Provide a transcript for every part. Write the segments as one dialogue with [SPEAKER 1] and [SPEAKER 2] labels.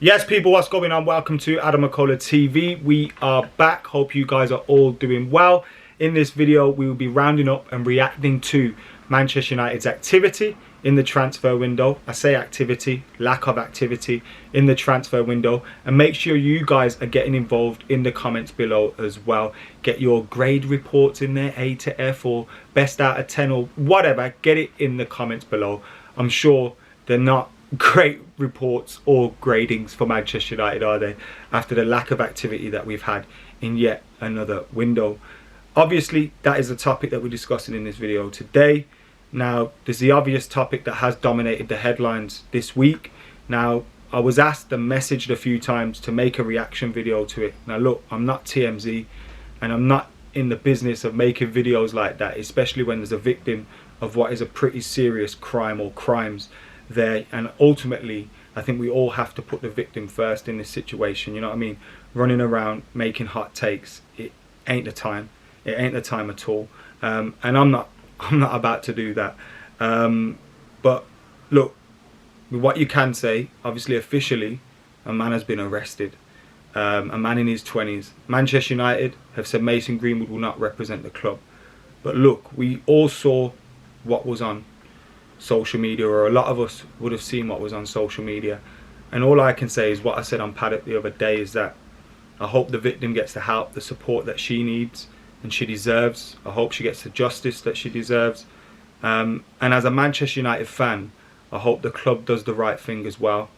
[SPEAKER 1] Yes, people, what's going on? Welcome to AdamMcKola TV. We are back. Hope you guys are all doing well. In this video, we will be rounding up and reacting to Manchester United's activity in the transfer window. I say activity, lack of activity in the transfer window. And make sure you guys are getting involved in the comments below as well. Get your grade reports in there, A to F or best out of 10 or whatever. Get it in the comments below. I'm sure they're not great reports or gradings for Manchester United, are they, after the lack of activity that we've had in yet another window. Obviously, that is the topic that we're discussing in this video today. Now, there's the obvious topic that has dominated the headlines this week. Now, I was asked and messaged a few times to make a reaction video to it. Now look, I'm not TMZ and I'm not in the business of making videos like that, especially when there's a victim of what is a pretty serious crime or crimes there. And ultimately, I think we all have to put the victim first in this situation, you know what I mean? Running around making hot takes, it ain't the time. It ain't the time at all. And I'm not about to do that. But look, what you can say, obviously officially, a man has been arrested. A man in his 20s. Manchester United have said Mason Greenwood will not represent the club. But look, we all saw what was on social media, or a lot of us would have seen what was on social media, and all I can say is what I said on Paddock the other day, is that I hope the victim gets the help, the support that she needs and she deserves. I hope she gets the justice that she deserves, and as a Manchester United fan, I hope the club does the right thing as well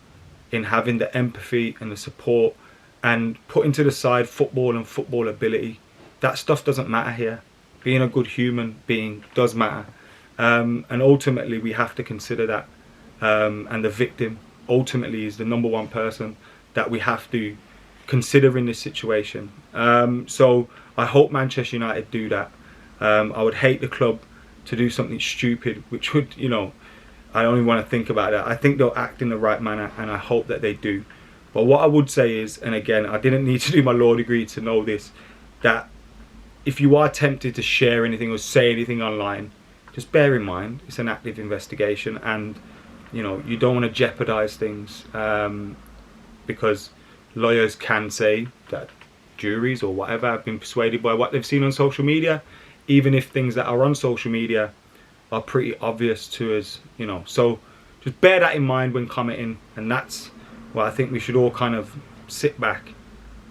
[SPEAKER 1] in having the empathy and the support and putting to the side football and football ability. That stuff doesn't matter here. Being a good human being does matter. And ultimately we have to consider that, and the victim ultimately is the #1 person that we have to consider in this situation. So I hope Manchester United do that. I would hate the club to do something stupid, which would, you know, I don't even want to think about that. I think they'll act in the right manner, and I hope that they do. But what I would say is, and again, I didn't need to do my law degree to know this, that if you are tempted to share anything or say anything online, just bear in mind it's an active investigation, and you know, you don't want to jeopardize things, because lawyers can say that juries or whatever have been persuaded by what they've seen on social media, even if things that are on social media are pretty obvious to us, you know. So just bear that in mind when commenting, and that's what I think we should all kind of sit back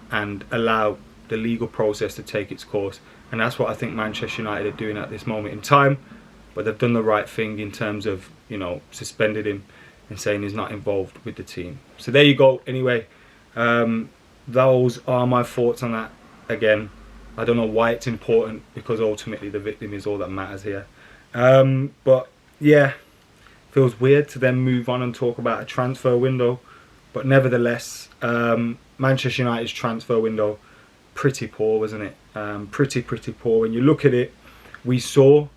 [SPEAKER 1] and allow the legal process to take its course. And that's what I think Manchester United are doing at this moment in time. But they've done the right thing in terms of, you know, suspended him and saying he's not involved with the team. So there you go. Anyway, those are my thoughts on that. Again, I don't know why it's important, because ultimately the victim is all that matters here. But yeah, feels weird to then move on and talk about a transfer window. But nevertheless, Manchester United's transfer window, pretty poor, wasn't it? Pretty poor. When you look at it, we saw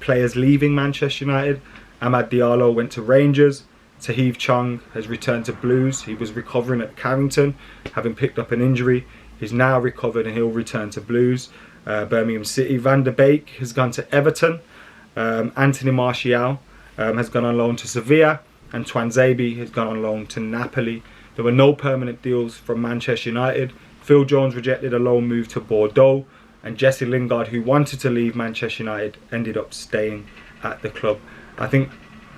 [SPEAKER 1] players leaving Manchester United. Amad Diallo went to Rangers. Tahith Chong has returned to Blues. He was recovering at Carrington, having picked up an injury. He's now recovered and he'll return to Blues. Birmingham City. Van der Beek has gone to Everton. Anthony Martial has gone on loan to Sevilla, and Twanzebe has gone on loan to Napoli. There were no permanent deals from Manchester United. Phil Jones rejected a loan move to Bordeaux, and Jesse Lingard, who wanted to leave Manchester United, ended up staying at the club. I think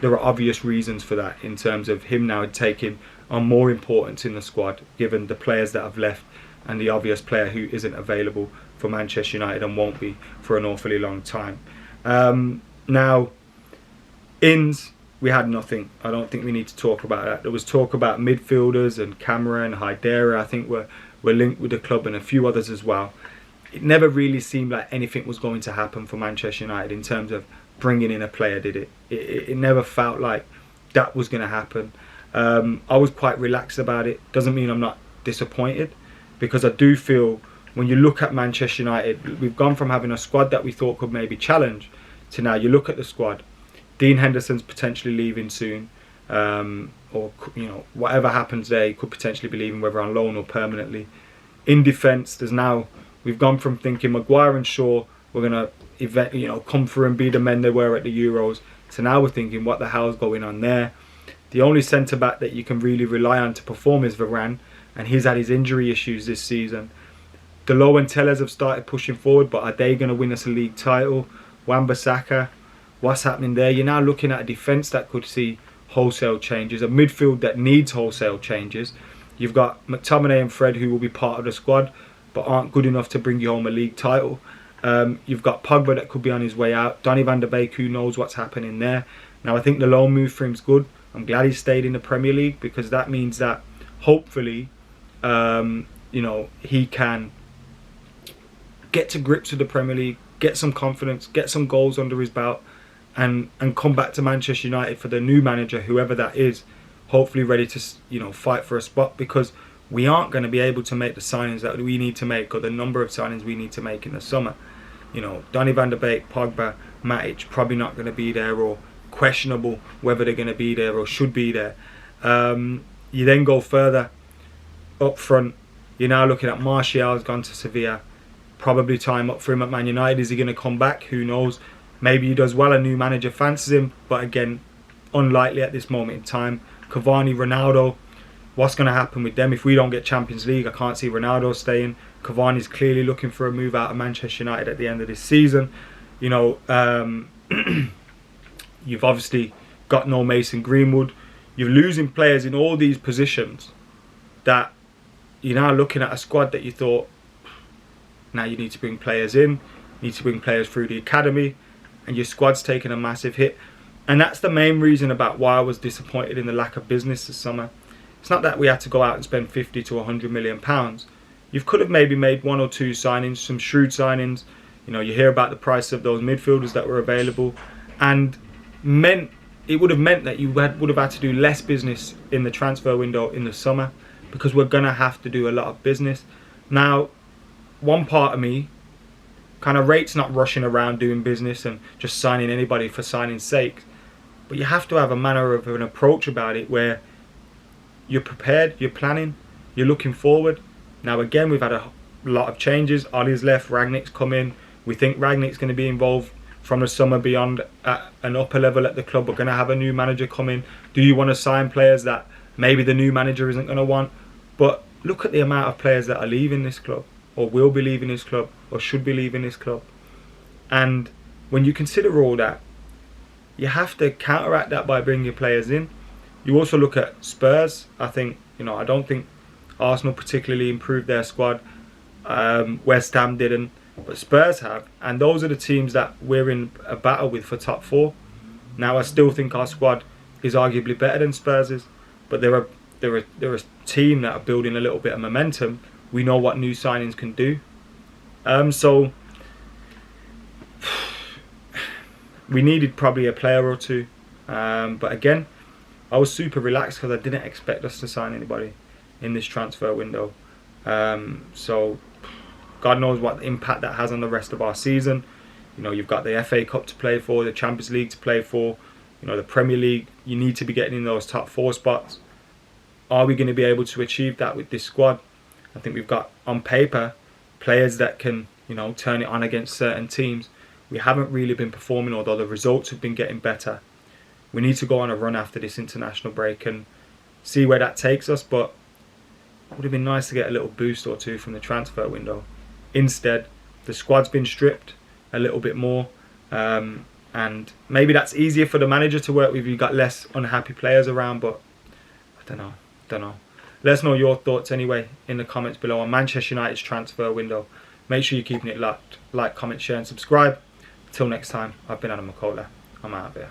[SPEAKER 1] there are obvious reasons for that, in terms of him now taking on more importance in the squad, given the players that have left and the obvious player who isn't available for Manchester United and won't be for an awfully long time. Now, ins, we had nothing. I don't think we need to talk about that. There was talk about midfielders, and Camara and Haidara, I think, were linked with the club, and a few others as well. It never really seemed like anything was going to happen for Manchester United in terms of bringing in a player, did it? It never felt like that was going to happen. I was quite relaxed about it. Doesn't mean I'm not disappointed, because I do feel when you look at Manchester United, we've gone from having a squad that we thought could maybe challenge to now you look at the squad. Dean Henderson's potentially leaving soon, or you know, whatever happens there, he could potentially be leaving, whether on loan or permanently. In defence, there's now, we've gone from thinking Maguire and Shaw were gonna come through and be the men they were at the Euros, to now we're thinking what the hell's going on there. The only centre-back that you can really rely on to perform is Varane, and he's had his injury issues this season. Diallo and Telles have started pushing forward, but are they going to win us a league title? Wan-Bissaka, what's happening there? You're now looking at a defence that could see wholesale changes, a midfield that needs wholesale changes. You've got McTominay and Fred, who will be part of the squad, but aren't good enough to bring you home a league title. You've got Pogba that could be on his way out. Donny van der Beek, who knows what's happening there. Now, I think the loan move for him's good. I'm glad he stayed in the Premier League, because that means that hopefully, you know, he can get to grips with the Premier League, get some confidence, get some goals under his belt, and come back to Manchester United for the new manager, whoever that is, hopefully ready to, you know, fight for a spot, because we aren't going to be able to make the signings that we need to make, or the number of signings we need to make in the summer. You know, Donny van der Beek, Pogba, Matic probably not going to be there, or questionable whether they're going to be there or should be there. You then go further up front. You're now looking at Martial has gone to Sevilla. Probably time up for him at Man United. Is he going to come back? Who knows? Maybe he does well. A new manager fancies him, but again, unlikely at this moment in time. Cavani, Ronaldo, what's going to happen with them? If we don't get Champions League, I can't see Ronaldo staying. Cavani's clearly looking for a move out of Manchester United at the end of this season. You know, you've obviously got no Mason Greenwood. You're losing players in all these positions that you're now looking at a squad that you thought, now you need to bring players in, need to bring players through the academy, and your squad's taking a massive hit. And that's the main reason about why I was disappointed in the lack of business this summer. It's not that we had to go out and spend 50 to 100 million pounds. You could have maybe made one or two signings, some shrewd signings. You know, you hear about the price of those midfielders that were available, and it would have meant that you would have had to do less business in the transfer window in the summer, because we're going to have to do a lot of business. Now, one part of me kind of rates not rushing around doing business and just signing anybody for signing's sake, but you have to have a manner of an approach about it where you're prepared, you're planning, you're looking forward. Now again, we've had a lot of changes. Ollie's left, Rangnick's come in. We think Rangnick's going to be involved from the summer beyond at an upper level at the club. We're going to have a new manager come in. Do you want to sign players that maybe the new manager isn't going to want? But look at the amount of players that are leaving this club, or will be leaving this club, or should be leaving this club. And when you consider all that, you have to counteract that by bringing players in. You also look at Spurs. I think, you know, I don't think Arsenal particularly improved their squad. West Ham didn't, but Spurs have. And those are the teams that we're in a battle with for top four. Now, I still think our squad is arguably better than Spurs', but they're a team that are building a little bit of momentum. We know what new signings can do. So we needed probably a player or two. But again, I was super relaxed because I didn't expect us to sign anybody in this transfer window. So God knows what impact that has on the rest of our season. You know, you've got the FA Cup to play for, the Champions League to play for, you know, the Premier League. You need to be getting in those top four spots. Are we going to be able to achieve that with this squad? I think we've got, on paper, players that can, you know, turn it on against certain teams. We haven't really been performing, although the results have been getting better. We need to go on a run after this international break and see where that takes us, but it would have been nice to get a little boost or two from the transfer window. Instead, the squad's been stripped a little bit more, and maybe that's easier for the manager to work with. You've got less unhappy players around, but I don't know. Let us know your thoughts anyway in the comments below on Manchester United's transfer window. Make sure you're keeping it locked. Like, comment, share and subscribe. Until next time, I've been AdamMcKola. I'm out of here.